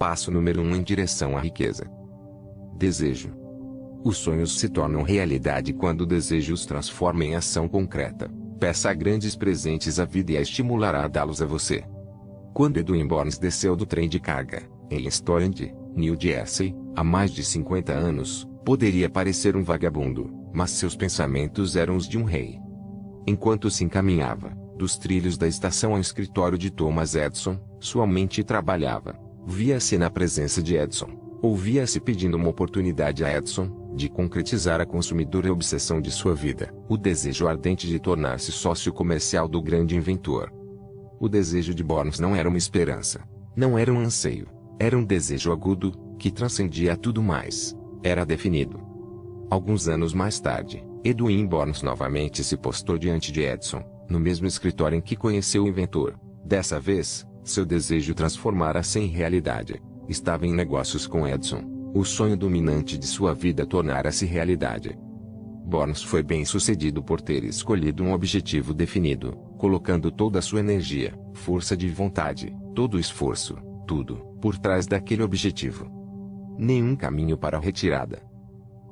Passo número 1 em direção à riqueza. Desejo. Os sonhos se tornam realidade quando o desejo os transforma em ação concreta. Peça grandes presentes à vida e a estimulará a dá-los a você. Quando Edwin Burns desceu do trem de carga, em Eastland, New Jersey, há mais de 50 anos, poderia parecer um vagabundo, mas seus pensamentos eram os de um rei. Enquanto se encaminhava, dos trilhos da estação ao escritório de Thomas Edison, sua mente trabalhava. Via-se na presença de Edison. Ouvia-se pedindo uma oportunidade a Edison, de concretizar a consumidora obsessão de sua vida, o desejo ardente de tornar-se sócio comercial do grande inventor. O desejo de Burns não era uma esperança. Não era um anseio. Era um desejo agudo, que transcendia tudo mais. Era definido. Alguns anos mais tarde, Edwin Burns novamente se postou diante de Edison, no mesmo escritório em que conheceu o inventor. Dessa vez, seu desejo transformara-se em realidade. Estava em negócios com Edison. O sonho dominante de sua vida tornara-se realidade. Burns foi bem sucedido por ter escolhido um objetivo definido, colocando toda a sua energia, força de vontade, todo o esforço, tudo, por trás daquele objetivo. Nenhum caminho para a retirada.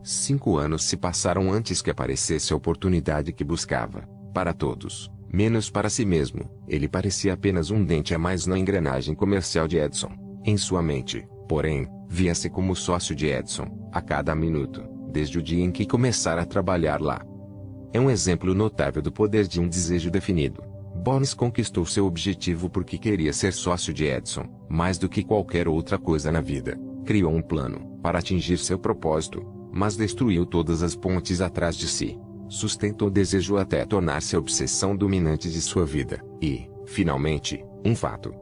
5 anos se passaram antes que aparecesse a oportunidade que buscava. Para todos, menos para si mesmo, ele parecia apenas um dente a mais na engrenagem comercial de Edison. Em sua mente, porém, via-se como sócio de Edison, a cada minuto, desde o dia em que começara a trabalhar lá. É um exemplo notável do poder de um desejo definido. Burns conquistou seu objetivo porque queria ser sócio de Edison, mais do que qualquer outra coisa na vida. Criou um plano para atingir seu propósito, mas destruiu todas as pontes atrás de si. Sustentou o desejo até tornar-se a obsessão dominante de sua vida, e, finalmente, um fato.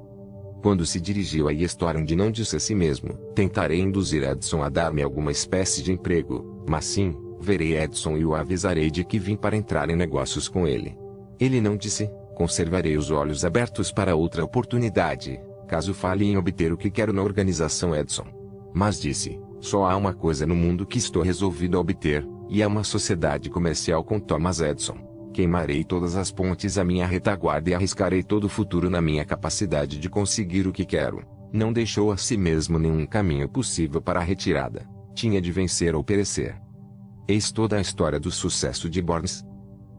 Quando se dirigiu a Eastland não disse a si mesmo, tentarei induzir Edison a dar-me alguma espécie de emprego, mas sim, verei Edison e o avisarei de que vim para entrar em negócios com ele. Ele não disse, conservarei os olhos abertos para outra oportunidade, caso fale em obter o que quero na organização Edison. Mas disse, só há uma coisa no mundo que estou resolvido a obter, e é uma sociedade comercial com Thomas Edison. Queimarei todas as pontes à minha retaguarda e arriscarei todo o futuro na minha capacidade de conseguir o que quero. Não deixou a si mesmo nenhum caminho possível para a retirada. Tinha de vencer ou perecer. Eis toda a história do sucesso de Burns.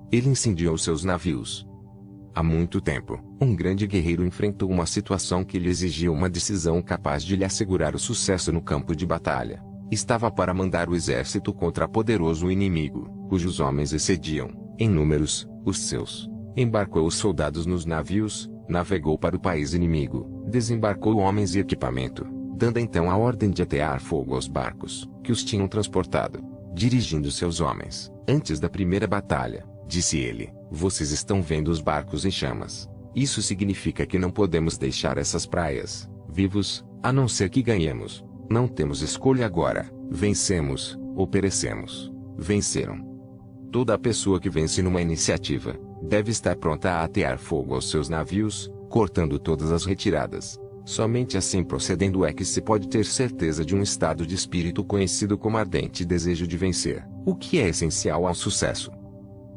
Ele incendiou seus navios. Há muito tempo, um grande guerreiro enfrentou uma situação que lhe exigia uma decisão capaz de lhe assegurar o sucesso no campo de batalha. Estava para mandar o exército contra poderoso inimigo, cujos homens excediam, em números, os seus. Embarcou os soldados nos navios, navegou para o país inimigo, desembarcou homens e equipamento, dando então a ordem de atear fogo aos barcos, que os tinham transportado. Dirigindo seus homens, antes da primeira batalha, disse ele, vocês estão vendo os barcos em chamas. Isso significa que não podemos deixar essas praias, vivos, a não ser que ganhemos. Não temos escolha agora, vencemos, ou perecemos. Venceram. Toda pessoa que vence numa iniciativa, deve estar pronta a atear fogo aos seus navios, cortando todas as retiradas. Somente assim procedendo é que se pode ter certeza de um estado de espírito conhecido como ardente desejo de vencer, o que é essencial ao sucesso.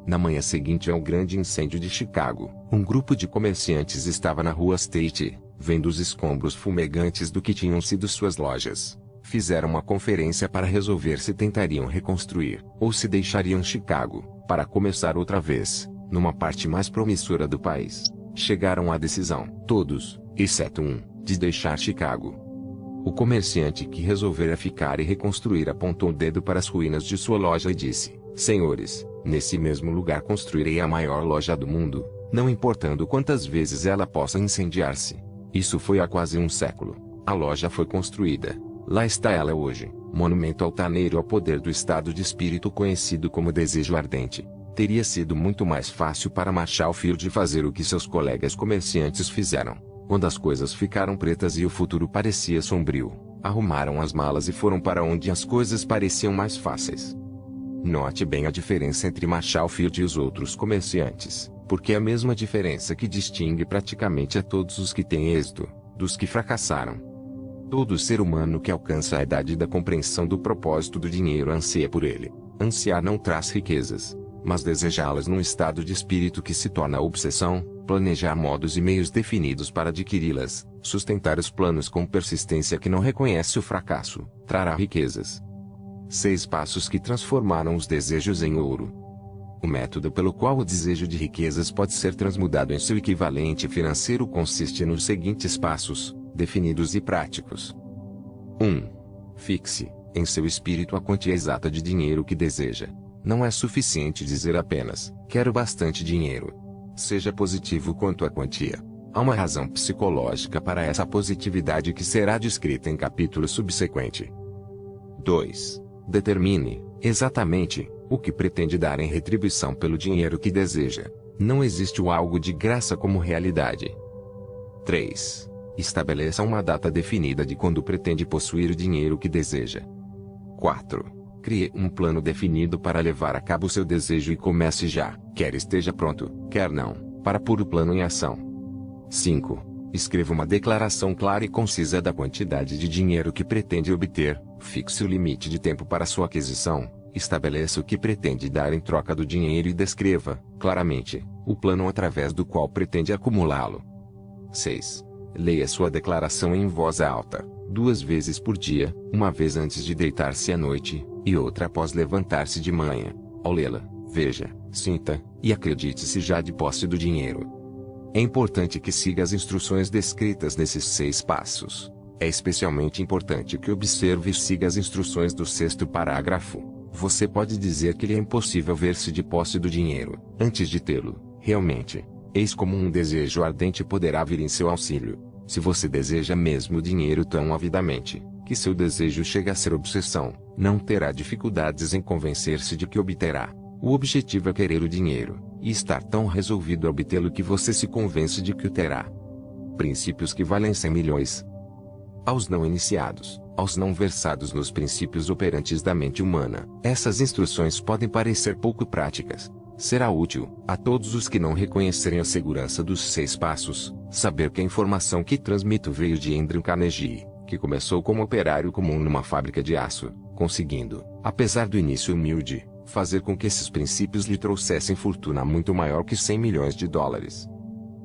Na manhã seguinte ao grande incêndio de Chicago, um grupo de comerciantes estava na rua State, vendo os escombros fumegantes do que tinham sido suas lojas. Fizeram uma conferência para resolver se tentariam reconstruir, ou se deixariam Chicago, para começar outra vez, numa parte mais promissora do país. Chegaram à decisão, todos, exceto um, de deixar Chicago. O comerciante que resolvera ficar e reconstruir apontou o dedo para as ruínas de sua loja e disse, senhores, nesse mesmo lugar construirei a maior loja do mundo, não importando quantas vezes ela possa incendiar-se. Isso foi há quase um século. A loja foi construída. Lá está ela hoje, monumento altaneiro ao poder do estado de espírito conhecido como desejo ardente. Teria sido muito mais fácil para Marshall Field fazer o que seus colegas comerciantes fizeram. Quando as coisas ficaram pretas e o futuro parecia sombrio, arrumaram as malas e foram para onde as coisas pareciam mais fáceis. Note bem a diferença entre Marshall Field e os outros comerciantes, porque é a mesma diferença que distingue praticamente a todos os que têm êxito, dos que fracassaram. Todo ser humano que alcança a idade da compreensão do propósito do dinheiro anseia por ele. Ansiar não traz riquezas, mas desejá-las num estado de espírito que se torna obsessão, planejar modos e meios definidos para adquiri-las, sustentar os planos com persistência que não reconhece o fracasso, trará riquezas. 6 passos que transformaram os desejos em ouro. O método pelo qual o desejo de riquezas pode ser transmudado em seu equivalente financeiro consiste nos seguintes passos, definidos e práticos. 1. Fixe, em seu espírito a quantia exata de dinheiro que deseja. Não é suficiente dizer apenas, quero bastante dinheiro. Seja positivo quanto à quantia. Há uma razão psicológica para essa positividade que será descrita em capítulo subsequente. 2. Determine, exatamente, o que pretende dar em retribuição pelo dinheiro que deseja. Não existe o algo de graça como realidade. 3. Estabeleça uma data definida de quando pretende possuir o dinheiro que deseja. 4. Crie um plano definido para levar a cabo seu desejo e comece já, quer esteja pronto, quer não, para pôr o plano em ação. 5. Escreva uma declaração clara e concisa da quantidade de dinheiro que pretende obter, fixe o limite de tempo para sua aquisição, estabeleça o que pretende dar em troca do dinheiro e descreva, claramente, o plano através do qual pretende acumulá-lo. 6. Leia sua declaração em voz alta, 2 vezes por dia, uma vez antes de deitar-se à noite, e outra após levantar-se de manhã. Ao lê-la, veja, sinta, e acredite-se já de posse do dinheiro. É importante que siga as instruções descritas nesses 6 passos. É especialmente importante que observe e siga as instruções do 6º parágrafo. Você pode dizer que lhe é impossível ver-se de posse do dinheiro, antes de tê-lo, realmente. Eis como um desejo ardente poderá vir em seu auxílio. Se você deseja mesmo o dinheiro tão avidamente, que seu desejo chega a ser obsessão, não terá dificuldades em convencer-se de que obterá. O objetivo é querer o dinheiro, e estar tão resolvido a obtê-lo que você se convence de que o terá. Princípios que valem 100 milhões. Aos não iniciados, aos não versados nos princípios operantes da mente humana, essas instruções podem parecer pouco práticas. Será útil, a todos os que não reconhecerem a segurança dos 6 passos, saber que a informação que transmito veio de Andrew Carnegie, que começou como operário comum numa fábrica de aço, conseguindo, apesar do início humilde, fazer com que esses princípios lhe trouxessem fortuna muito maior que 100 milhões de dólares.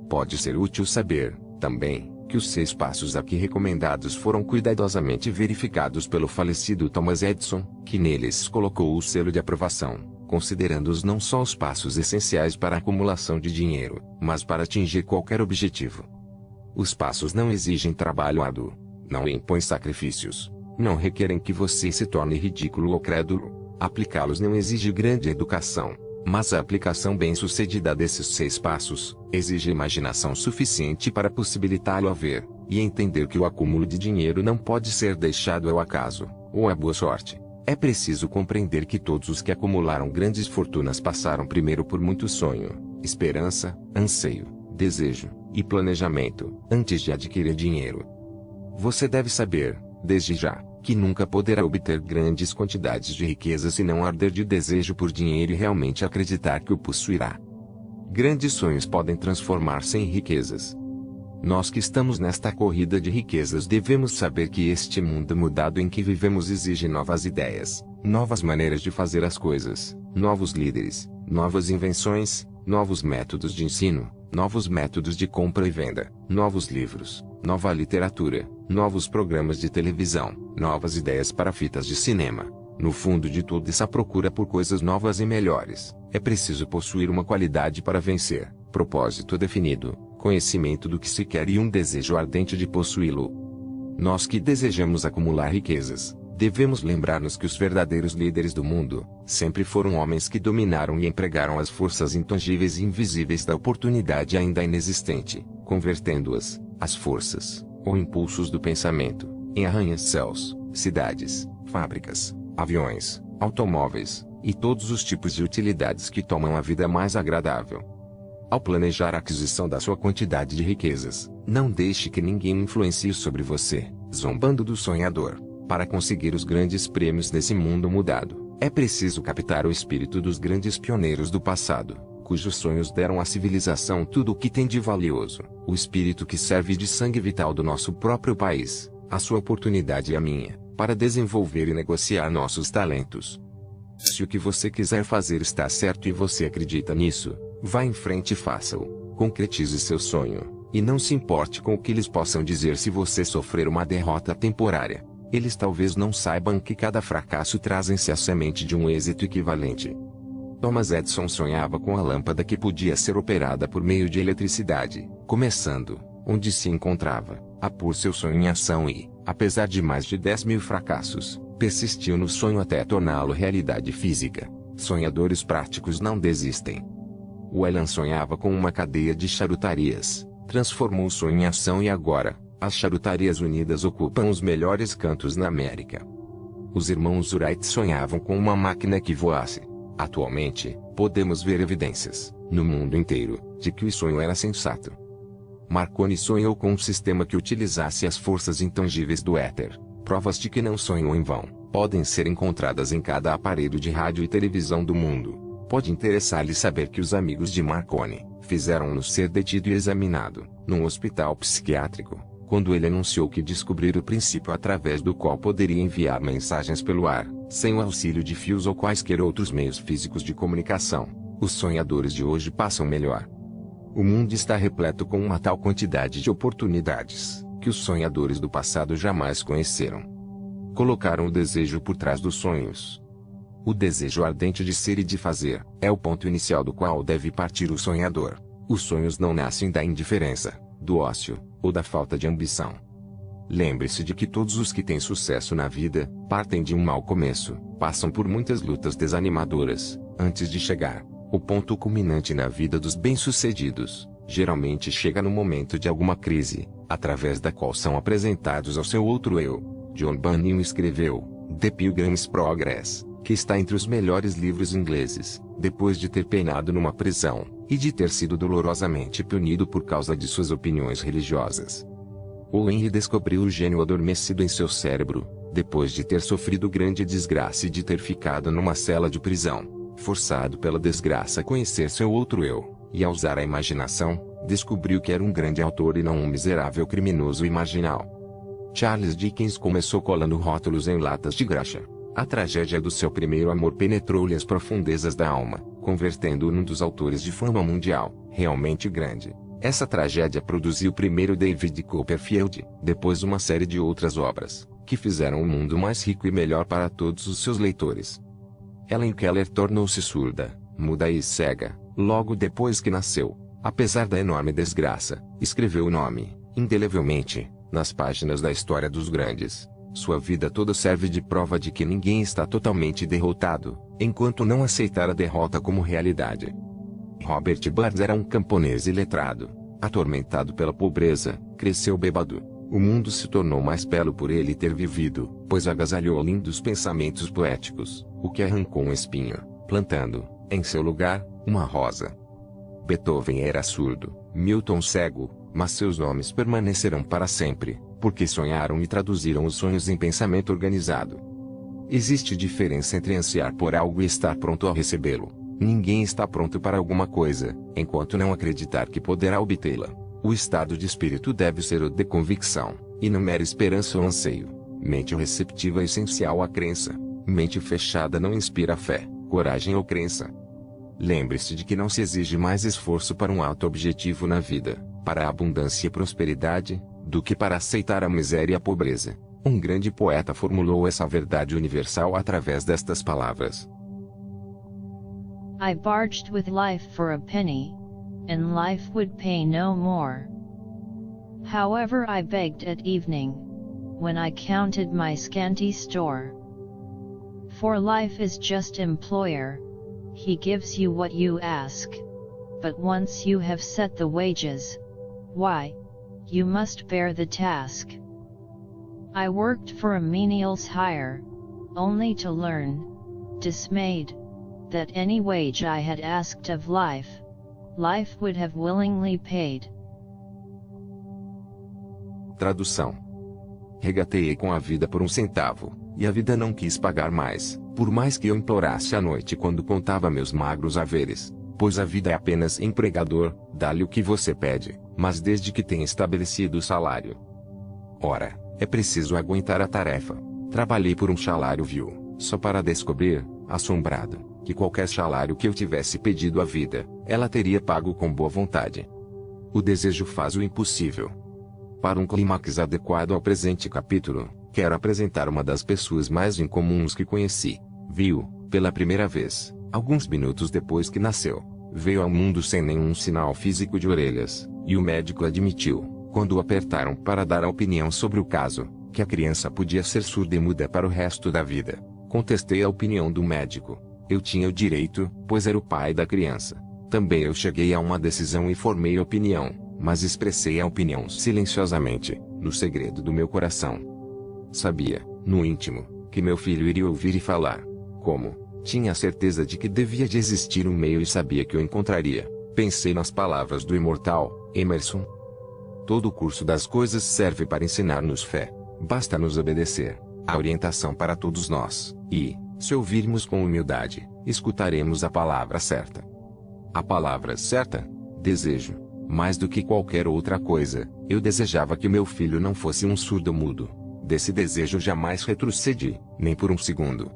Pode ser útil saber, também, que os 6 passos aqui recomendados foram cuidadosamente verificados pelo falecido Thomas Edison, que neles colocou o selo de aprovação, considerando-os não só os passos essenciais para a acumulação de dinheiro, mas para atingir qualquer objetivo. Os passos não exigem trabalho árduo, não impõem sacrifícios, não requerem que você se torne ridículo ou crédulo. Aplicá-los não exige grande educação, mas a aplicação bem-sucedida desses 6 passos exige imaginação suficiente para possibilitá-lo a ver e entender que o acúmulo de dinheiro não pode ser deixado ao acaso ou à boa sorte. É preciso compreender que todos os que acumularam grandes fortunas passaram primeiro por muito sonho, esperança, anseio, desejo e planejamento, antes de adquirir dinheiro. Você deve saber, desde já, que nunca poderá obter grandes quantidades de riqueza se não arder de desejo por dinheiro e realmente acreditar que o possuirá. Grandes sonhos podem transformar-se em riquezas. Nós que estamos nesta corrida de riquezas devemos saber que este mundo mudado em que vivemos exige novas ideias, novas maneiras de fazer as coisas, novos líderes, novas invenções, novos métodos de ensino, novos métodos de compra e venda, novos livros, nova literatura, novos programas de televisão, novas ideias para fitas de cinema. No fundo de toda essa procura por coisas novas e melhores, é preciso possuir uma qualidade para vencer, propósito definido, conhecimento do que se quer e um desejo ardente de possuí-lo. Nós que desejamos acumular riquezas, devemos lembrar-nos que os verdadeiros líderes do mundo sempre foram homens que dominaram e empregaram as forças intangíveis e invisíveis da oportunidade ainda inexistente, convertendo-as, as forças, ou impulsos do pensamento, em arranha-céus, cidades, fábricas, aviões, automóveis, e todos os tipos de utilidades que tomam a vida mais agradável. Ao planejar a aquisição da sua quantidade de riquezas, não deixe que ninguém influencie sobre você, zombando do sonhador. Para conseguir os grandes prêmios nesse mundo mudado, é preciso captar o espírito dos grandes pioneiros do passado, cujos sonhos deram à civilização tudo o que tem de valioso, o espírito que serve de sangue vital do nosso próprio país, a sua oportunidade e a minha, para desenvolver e negociar nossos talentos. Se o que você quiser fazer está certo e você acredita nisso, vá em frente e faça-o. Concretize seu sonho, e não se importe com o que eles possam dizer se você sofrer uma derrota temporária. Eles talvez não saibam que cada fracasso traz em si a semente de um êxito equivalente. Thomas Edison sonhava com a lâmpada que podia ser operada por meio de eletricidade, começando, onde se encontrava, a pôr seu sonho em ação e, apesar de mais de 10.000 fracassos, persistiu no sonho até torná-lo realidade física. Sonhadores práticos não desistem. Whelan sonhava com uma cadeia de charutarias, transformou o sonho em ação e agora, as charutarias unidas ocupam os melhores cantos na América. Os irmãos Wright sonhavam com uma máquina que voasse. Atualmente, podemos ver evidências, no mundo inteiro, de que o sonho era sensato. Marconi sonhou com um sistema que utilizasse as forças intangíveis do éter. Provas de que não sonhou em vão, podem ser encontradas em cada aparelho de rádio e televisão do mundo. Pode interessar-lhe saber que os amigos de Marconi fizeram-no ser detido e examinado, num hospital psiquiátrico, quando ele anunciou que descobriram o princípio através do qual poderia enviar mensagens pelo ar, sem o auxílio de fios ou quaisquer outros meios físicos de comunicação. Os sonhadores de hoje passam melhor. O mundo está repleto com uma tal quantidade de oportunidades, que os sonhadores do passado jamais conheceram. Colocaram o desejo por trás dos sonhos. O desejo ardente de ser e de fazer, é o ponto inicial do qual deve partir o sonhador. Os sonhos não nascem da indiferença, do ócio, ou da falta de ambição. Lembre-se de que todos os que têm sucesso na vida, partem de um mau começo, passam por muitas lutas desanimadoras, antes de chegar. O ponto culminante na vida dos bem-sucedidos, geralmente chega no momento de alguma crise, através da qual são apresentados ao seu outro eu. John Bunyan escreveu The Pilgrim's Progress, que está entre os melhores livros ingleses, depois de ter penado numa prisão, e de ter sido dolorosamente punido por causa de suas opiniões religiosas. O Henry descobriu o gênio adormecido em seu cérebro, depois de ter sofrido grande desgraça e de ter ficado numa cela de prisão, forçado pela desgraça a conhecer seu outro eu, e a usar a imaginação, descobriu que era um grande autor e não um miserável criminoso e marginal. Charles Dickens começou colando rótulos em latas de graxa. A tragédia do seu primeiro amor penetrou-lhe as profundezas da alma, convertendo-o num dos autores de fama mundial, realmente grande. Essa tragédia produziu primeiro David Copperfield, depois uma série de outras obras, que fizeram o mundo mais rico e melhor para todos os seus leitores. Helen Keller tornou-se surda, muda e cega, logo depois que nasceu. Apesar da enorme desgraça, escreveu o nome, indelevelmente, nas páginas da história dos grandes. Sua vida toda serve de prova de que ninguém está totalmente derrotado, enquanto não aceitar a derrota como realidade. Robert Burns era um camponês iletrado, atormentado pela pobreza, cresceu bêbado. O mundo se tornou mais belo por ele ter vivido, pois agasalhou lindos pensamentos poéticos, o que arrancou um espinho, plantando, em seu lugar, uma rosa. Beethoven era surdo, Milton cego, mas seus nomes permanecerão para sempre, porque sonharam e traduziram os sonhos em pensamento organizado. Existe diferença entre ansiar por algo e estar pronto a recebê-lo. Ninguém está pronto para alguma coisa, enquanto não acreditar que poderá obtê-la. O estado de espírito deve ser o de convicção, e não mera esperança ou anseio. Mente receptiva é essencial à crença. Mente fechada não inspira fé, coragem ou crença. Lembre-se de que não se exige mais esforço para um alto objetivo na vida, para a abundância e prosperidade, do que para aceitar a miséria e a pobreza. Um grande poeta formulou essa verdade universal através destas palavras. I barged with life for a penny, and life would pay no more. However I begged at evening, when I counted my scanty store. For life is just employer, he gives you what you ask. But once you have set the wages, why, you must bear the task. I worked for a menial's hire, only to learn, dismayed, that any wage I had asked of life, life would have willingly paid. Tradução. Regateei com a vida por 1 centavo, e a vida não quis pagar mais, por mais que eu implorasse à noite quando contava meus magros haveres, pois a vida é apenas empregador, dá-lhe o que você pede, mas desde que tenha estabelecido o salário. Ora, é preciso aguentar a tarefa. Trabalhei por um salário vil, só para descobrir, assombrado, que qualquer salário que eu tivesse pedido à vida, ela teria pago com boa vontade. O desejo faz o impossível. Para um clímax adequado ao presente capítulo, quero apresentar uma das pessoas mais incomuns que conheci. Viu, pela primeira vez, alguns minutos depois que nasceu. Veio ao mundo sem nenhum sinal físico de orelhas, e o médico admitiu, quando o apertaram para dar a opinião sobre o caso, que a criança podia ser surda e muda para o resto da vida. Contestei a opinião do médico. Eu tinha o direito, pois era o pai da criança. Também eu cheguei a uma decisão e formei opinião, mas expressei a opinião silenciosamente, no segredo do meu coração. Sabia, no íntimo, que meu filho iria ouvir e falar. Como? Tinha a certeza de que devia de existir um meio e sabia que o encontraria. Pensei nas palavras do imortal Emerson. Todo o curso das coisas serve para ensinar-nos fé. Basta nos obedecer. A orientação para todos nós, e, se ouvirmos com humildade, escutaremos a palavra certa. A palavra certa? Desejo. Mais do que qualquer outra coisa, eu desejava que meu filho não fosse um surdo-mudo. Desse desejo jamais retrocedi, nem por um segundo.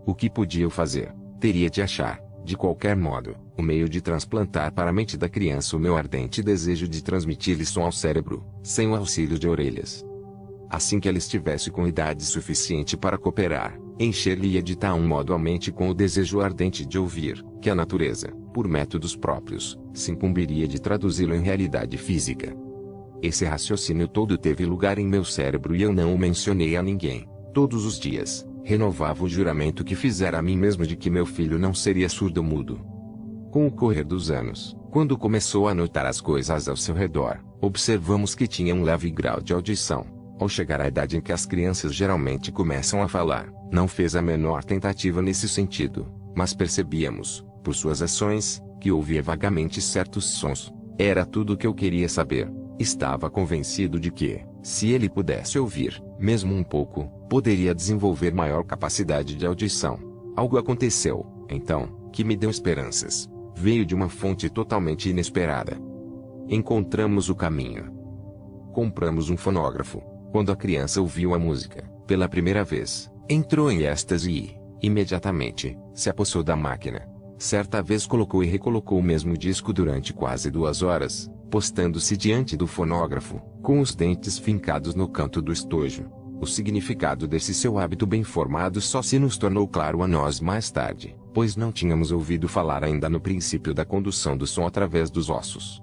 O que podia eu fazer? Teria de achar, de qualquer modo, o meio de transplantar para a mente da criança o meu ardente desejo de transmitir-lhe som ao cérebro, sem o auxílio de orelhas. Assim que ela estivesse com idade suficiente para cooperar, encher-lhe-ia de tal modo a mente com o desejo ardente de ouvir, que a natureza, por métodos próprios, se incumbiria de traduzi-lo em realidade física. Esse raciocínio todo teve lugar em meu cérebro e eu não o mencionei a ninguém. Todos os dias, renovava o juramento que fizera a mim mesmo de que meu filho não seria surdo-mudo. Com o correr dos anos, quando começou a notar as coisas ao seu redor, observamos que tinha um leve grau de audição. Ao chegar à idade em que as crianças geralmente começam a falar, não fez a menor tentativa nesse sentido, mas percebíamos, por suas ações, que ouvia vagamente certos sons. Era tudo o que eu queria saber. Estava convencido de que, se ele pudesse ouvir, mesmo um pouco, poderia desenvolver maior capacidade de audição. Algo aconteceu, então, que me deu esperanças. Veio de uma fonte totalmente inesperada. Encontramos o caminho. Compramos um fonógrafo. Quando a criança ouviu a música, pela primeira vez, entrou em êxtase e, imediatamente, se apossou da máquina. Certa vez colocou e recolocou o mesmo disco durante quase 2 horas, postando-se diante do fonógrafo, com os dentes fincados no canto do estojo. O significado desse seu hábito bem formado só se nos tornou claro a nós mais tarde, pois não tínhamos ouvido falar ainda no princípio da condução do som através dos ossos.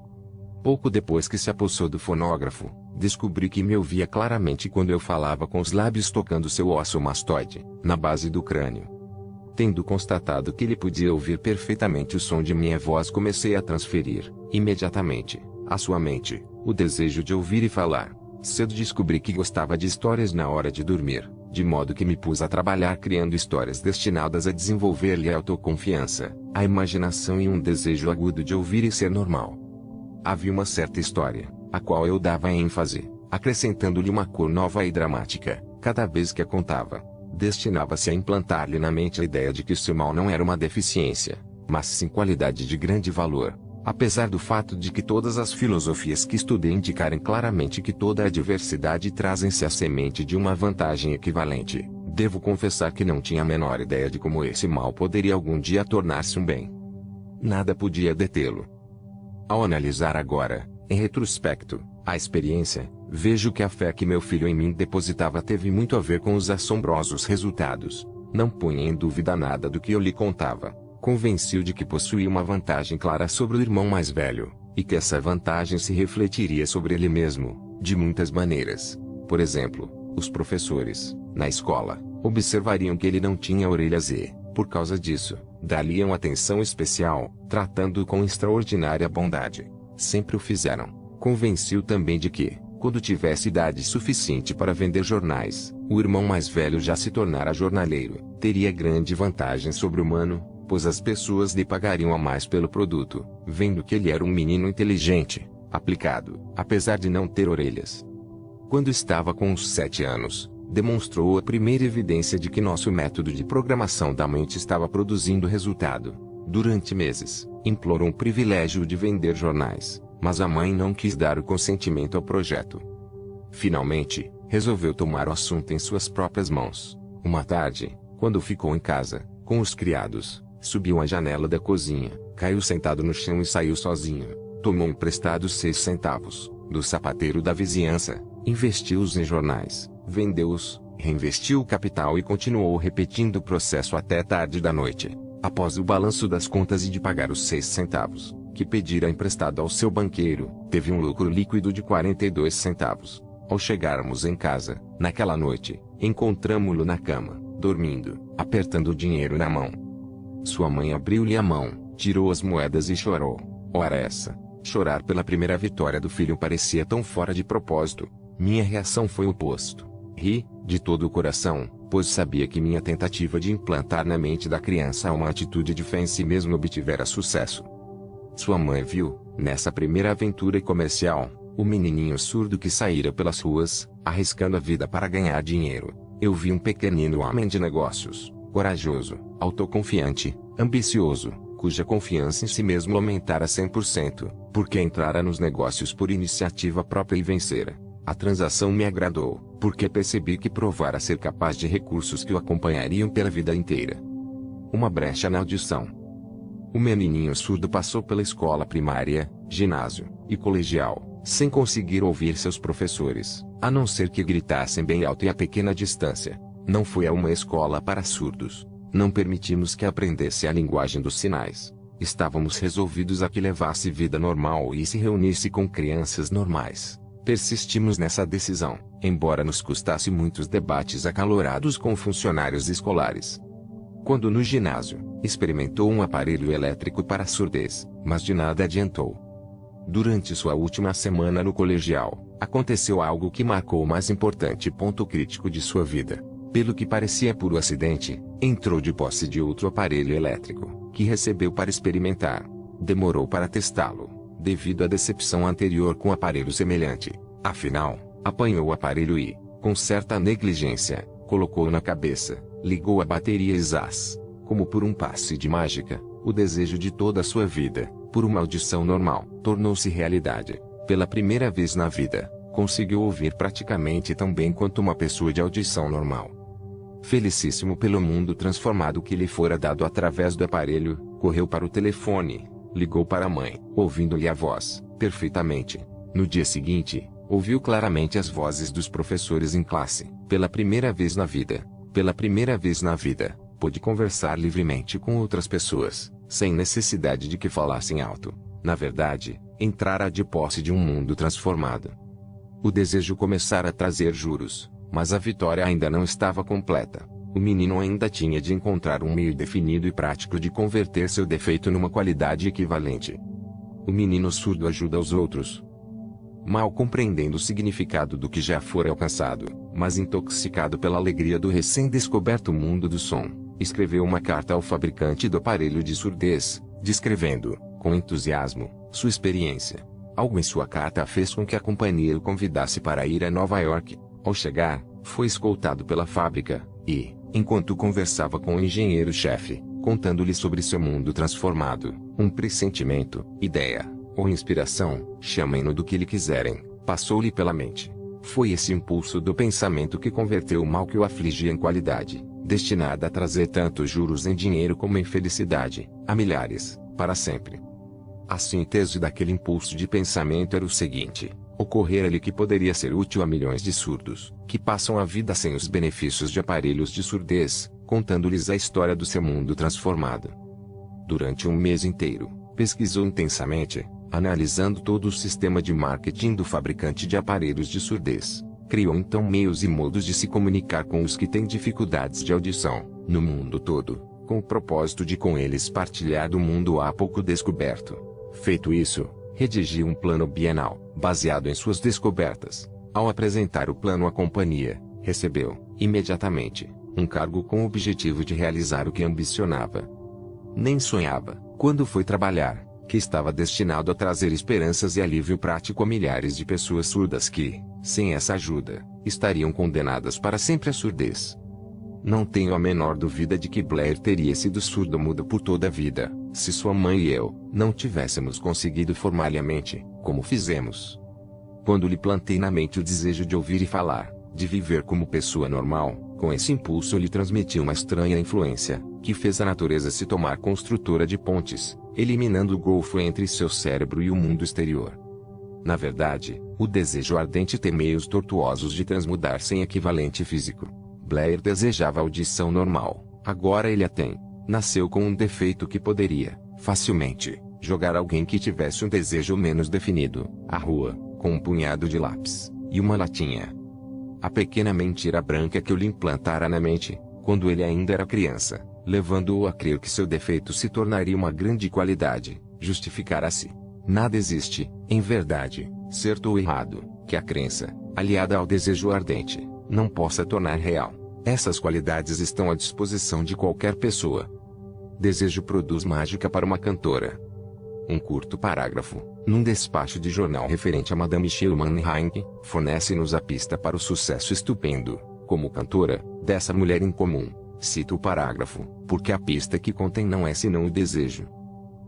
Pouco depois que se apossou do fonógrafo, descobri que me ouvia claramente quando eu falava com os lábios tocando seu osso mastoide, na base do crânio. Tendo constatado que ele podia ouvir perfeitamente o som de minha voz, comecei a transferir, imediatamente, à sua mente, o desejo de ouvir e falar. Cedo descobri que gostava de histórias na hora de dormir, de modo que me pus a trabalhar criando histórias destinadas a desenvolver-lhe a autoconfiança, a imaginação e um desejo agudo de ouvir e ser normal. Havia uma certa história, a qual eu dava ênfase, acrescentando-lhe uma cor nova e dramática, cada vez que a contava. Destinava-se a implantar-lhe na mente a ideia de que seu mal não era uma deficiência, mas sim qualidade de grande valor. Apesar do fato de que todas as filosofias que estudei indicarem claramente que toda a adversidade traz em si a semente de uma vantagem equivalente, devo confessar que não tinha a menor ideia de como esse mal poderia algum dia tornar-se um bem. Nada podia detê-lo. Ao analisar agora, em retrospecto, a experiência, vejo que a fé que meu filho em mim depositava teve muito a ver com os assombrosos resultados. Não punha em dúvida nada do que eu lhe contava. Convenci-o de que possuía uma vantagem clara sobre o irmão mais velho, e que essa vantagem se refletiria sobre ele mesmo, de muitas maneiras. Por exemplo, os professores, na escola, observariam que ele não tinha orelhas e, por causa disso, dariam atenção especial, tratando-o com extraordinária bondade. Sempre o fizeram. Convenci-o também de que, quando tivesse idade suficiente para vender jornais, o irmão mais velho já se tornara jornaleiro, teria grande vantagem sobre o mano, pois as pessoas lhe pagariam a mais pelo produto, vendo que ele era um menino inteligente, aplicado, apesar de não ter orelhas. Quando estava com uns 7 anos, demonstrou a primeira evidência de que nosso método de programação da mente estava produzindo resultado. Durante meses, implorou um privilégio de vender jornais, mas a mãe não quis dar o consentimento ao projeto. Finalmente, resolveu tomar o assunto em suas próprias mãos. Uma tarde, quando ficou em casa, com os criados, subiu à janela da cozinha, caiu sentado no chão e saiu sozinho. tomou emprestados 6 centavos do sapateiro da vizinhança, investiu-os em jornais, vendeu-os, reinvestiu o capital e continuou repetindo o processo até tarde da noite. Após o balanço das contas e de pagar os 6 centavos, que pedira emprestado ao seu banqueiro, teve um lucro líquido de 42 centavos. Ao chegarmos em casa, naquela noite, encontramo-lo na cama, dormindo, apertando o dinheiro na mão. Sua mãe abriu-lhe a mão, tirou as moedas e chorou. Ora essa, chorar pela primeira vitória do filho parecia tão fora de propósito. Minha reação foi o oposto. Ri, de todo o coração, pois sabia que minha tentativa de implantar na mente da criança uma atitude de fé em si mesmo obtivera sucesso. Sua mãe viu, nessa primeira aventura comercial, o menininho surdo que saíra pelas ruas, arriscando a vida para ganhar dinheiro. Eu vi um pequenino homem de negócios, corajoso, autoconfiante, ambicioso, cuja confiança em si mesmo aumentara 100%, porque entrara nos negócios por iniciativa própria e vencera. A transação me agradou, porque percebi que provara ser capaz de recursos que o acompanhariam pela vida inteira. Uma brecha na audição. O menininho surdo passou pela escola primária, ginásio e colegial, sem conseguir ouvir seus professores, a não ser que gritassem bem alto e a pequena distância. Não foi a uma escola para surdos. Não permitimos que aprendesse a linguagem dos sinais. Estávamos resolvidos a que levasse vida normal e se reunisse com crianças normais. Persistimos nessa decisão, embora nos custasse muitos debates acalorados com funcionários escolares. Quando no ginásio, experimentou um aparelho elétrico para surdez, mas de nada adiantou. Durante sua última semana no colegial, aconteceu algo que marcou o mais importante ponto crítico de sua vida. Pelo que parecia puro acidente, entrou de posse de outro aparelho elétrico, que recebeu para experimentar. Demorou para testá-lo, devido à decepção anterior com aparelho semelhante. Afinal, apanhou o aparelho e, com certa negligência, colocou-o na cabeça, ligou a bateria e zás. Como por um passe de mágica, o desejo de toda a sua vida, por uma audição normal, tornou-se realidade. Pela primeira vez na vida, conseguiu ouvir praticamente tão bem quanto uma pessoa de audição normal. Felicíssimo pelo mundo transformado que lhe fora dado através do aparelho, correu para o telefone, ligou para a mãe, ouvindo-lhe a voz, perfeitamente. No dia seguinte, ouviu claramente as vozes dos professores em classe. Pela primeira vez na vida, pôde conversar livremente com outras pessoas, sem necessidade de que falassem alto. Na verdade, entrara de posse de um mundo transformado. O desejo começara a trazer juros, mas a vitória ainda não estava completa. O menino ainda tinha de encontrar um meio definido e prático de converter seu defeito numa qualidade equivalente. O menino surdo ajuda os outros. Mal compreendendo o significado do que já fora alcançado, mas intoxicado pela alegria do recém-descoberto mundo do som, escreveu uma carta ao fabricante do aparelho de surdez, descrevendo, com entusiasmo, sua experiência. Algo em sua carta fez com que a companhia o convidasse para ir a Nova York. Ao chegar, foi escoltado pela fábrica, e, enquanto conversava com o engenheiro-chefe, contando-lhe sobre seu mundo transformado, um pressentimento, ideia, ou inspiração, chamem-no do que lhe quiserem, passou-lhe pela mente. Foi esse impulso do pensamento que converteu o mal que o afligia em qualidade, destinada a trazer tanto juros em dinheiro como em felicidade, a milhares, para sempre. A síntese daquele impulso de pensamento era o seguinte: ocorrera-lhe que poderia ser útil a milhões de surdos, que passam a vida sem os benefícios de aparelhos de surdez, contando-lhes a história do seu mundo transformado. Durante um mês inteiro, pesquisou intensamente, analisando todo o sistema de marketing do fabricante de aparelhos de surdez. Criou então meios e modos de se comunicar com os que têm dificuldades de audição, no mundo todo, com o propósito de com eles partilhar do mundo há pouco descoberto. Feito isso, redigiu um plano bienal, baseado em suas descobertas. Ao apresentar o plano à companhia, recebeu, imediatamente, um cargo com o objetivo de realizar o que ambicionava. Nem sonhava, quando foi trabalhar, que estava destinado a trazer esperanças e alívio prático a milhares de pessoas surdas que, sem essa ajuda, estariam condenadas para sempre à surdez. Não tenho a menor dúvida de que Blair teria sido surdo-mudo por toda a vida, se sua mãe e eu não tivéssemos conseguido formar-lhe a mente, como fizemos. Quando lhe plantei na mente o desejo de ouvir e falar, de viver como pessoa normal, com esse impulso lhe transmiti uma estranha influência, que fez a natureza se tomar construtora de pontes, eliminando o golfo entre seu cérebro e o mundo exterior. Na verdade, o desejo ardente tem meios tortuosos de transmudar-se em equivalente físico. Blair desejava audição normal, agora ele a tem. Nasceu com um defeito que poderia, facilmente, jogar alguém que tivesse um desejo menos definido, à rua, com um punhado de lápis, e uma latinha. A pequena mentira branca que eu lhe implantara na mente, quando ele ainda era criança, levando-o a crer que seu defeito se tornaria uma grande qualidade, justificara-se. Nada existe, em verdade, certo ou errado, que a crença, aliada ao desejo ardente, não possa tornar real. Essas qualidades estão à disposição de qualquer pessoa. Desejo produz mágica para uma cantora. Um curto parágrafo, num despacho de jornal referente a Madame Schillmann-Heink, fornece-nos a pista para o sucesso estupendo, como cantora, dessa mulher incomum. Cito o parágrafo, porque a pista que contém não é senão o desejo.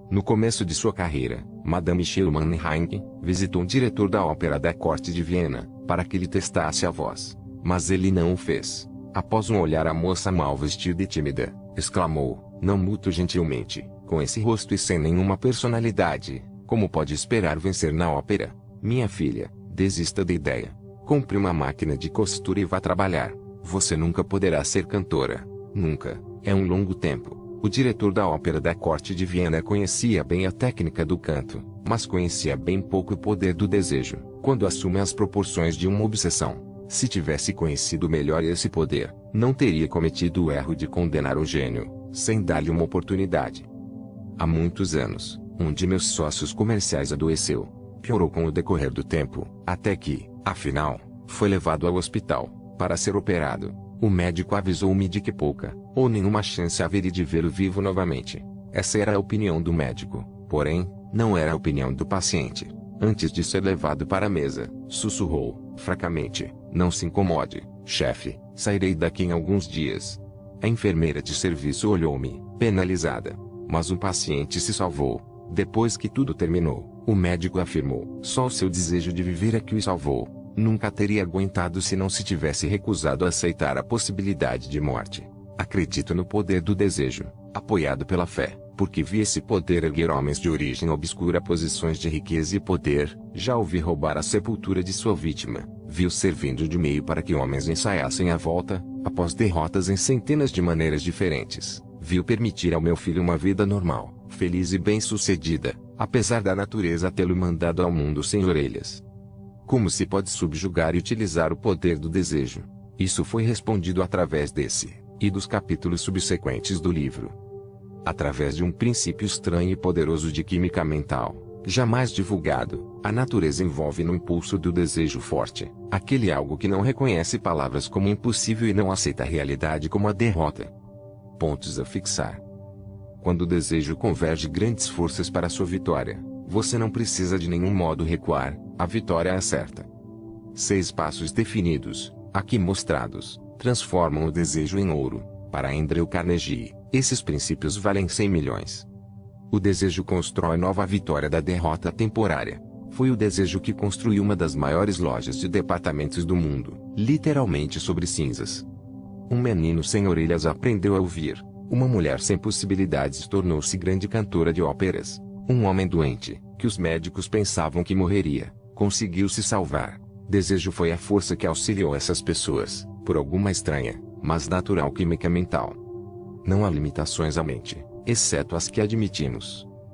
No começo de sua carreira, Madame Schillmann-Heink visitou um diretor da Ópera da Corte de Viena, para que lhe testasse a voz. Mas ele não o fez. Após um olhar a moça mal vestida e tímida, exclamou, não muito gentilmente, com esse rosto e sem nenhuma personalidade, como pode esperar vencer na ópera? Minha filha, desista da ideia. Compre uma máquina de costura e vá trabalhar. Você nunca poderá ser cantora. Nunca. É um longo tempo. O diretor da Ópera da Corte de Viena conhecia bem a técnica do canto, mas conhecia bem pouco o poder do desejo, quando assume as proporções de uma obsessão. Se tivesse conhecido melhor esse poder, não teria cometido o erro de condenar o gênio, sem dar-lhe uma oportunidade. Há muitos anos, um de meus sócios comerciais adoeceu. Piorou com o decorrer do tempo, até que, afinal, foi levado ao hospital, para ser operado. O médico avisou-me de que pouca, ou nenhuma chance haveria de vê-lo vivo novamente. Essa era a opinião do médico, porém, não era a opinião do paciente. Antes de ser levado para a mesa, sussurrou, fracamente, não se incomode, chefe, sairei daqui em alguns dias. A enfermeira de serviço olhou-me, penalizada. Mas o paciente se salvou. Depois que tudo terminou, o médico afirmou, só o seu desejo de viver é que o salvou. Nunca teria aguentado se não se tivesse recusado a aceitar a possibilidade de morte. Acredito no poder do desejo, apoiado pela fé, porque vi esse poder erguer homens de origem obscura a posições de riqueza e poder, já ouvi roubar a sepultura de sua vítima, vi-o servindo de meio para que homens ensaiassem a volta, após derrotas em centenas de maneiras diferentes, vi-o permitir ao meu filho uma vida normal, feliz e bem-sucedida, apesar da natureza tê-lo mandado ao mundo sem orelhas. Como se pode subjugar e utilizar o poder do desejo? Isso foi respondido através desse, e dos capítulos subsequentes do livro. Através de um princípio estranho e poderoso de química mental, jamais divulgado, a natureza envolve no impulso do desejo forte, aquele algo que não reconhece palavras como impossível e não aceita a realidade como a derrota. Pontos a fixar. Quando o desejo converge grandes forças para sua vitória, você não precisa de nenhum modo recuar, a vitória é certa. 6 passos definidos, aqui mostrados, transformam o desejo em ouro. Para Andrew Carnegie, esses princípios valem 100 milhões. O desejo constrói nova vitória da derrota temporária. Foi o desejo que construiu uma das maiores lojas de departamentos do mundo, literalmente sobre cinzas. Um menino sem orelhas aprendeu a ouvir. Uma mulher sem possibilidades tornou-se grande cantora de óperas. Um homem doente, que os médicos pensavam que morreria, conseguiu se salvar. Desejo foi a força que auxiliou essas pessoas, por alguma estranha, mas natural química mental. Não há limitações à mente, exceto as que admitimos.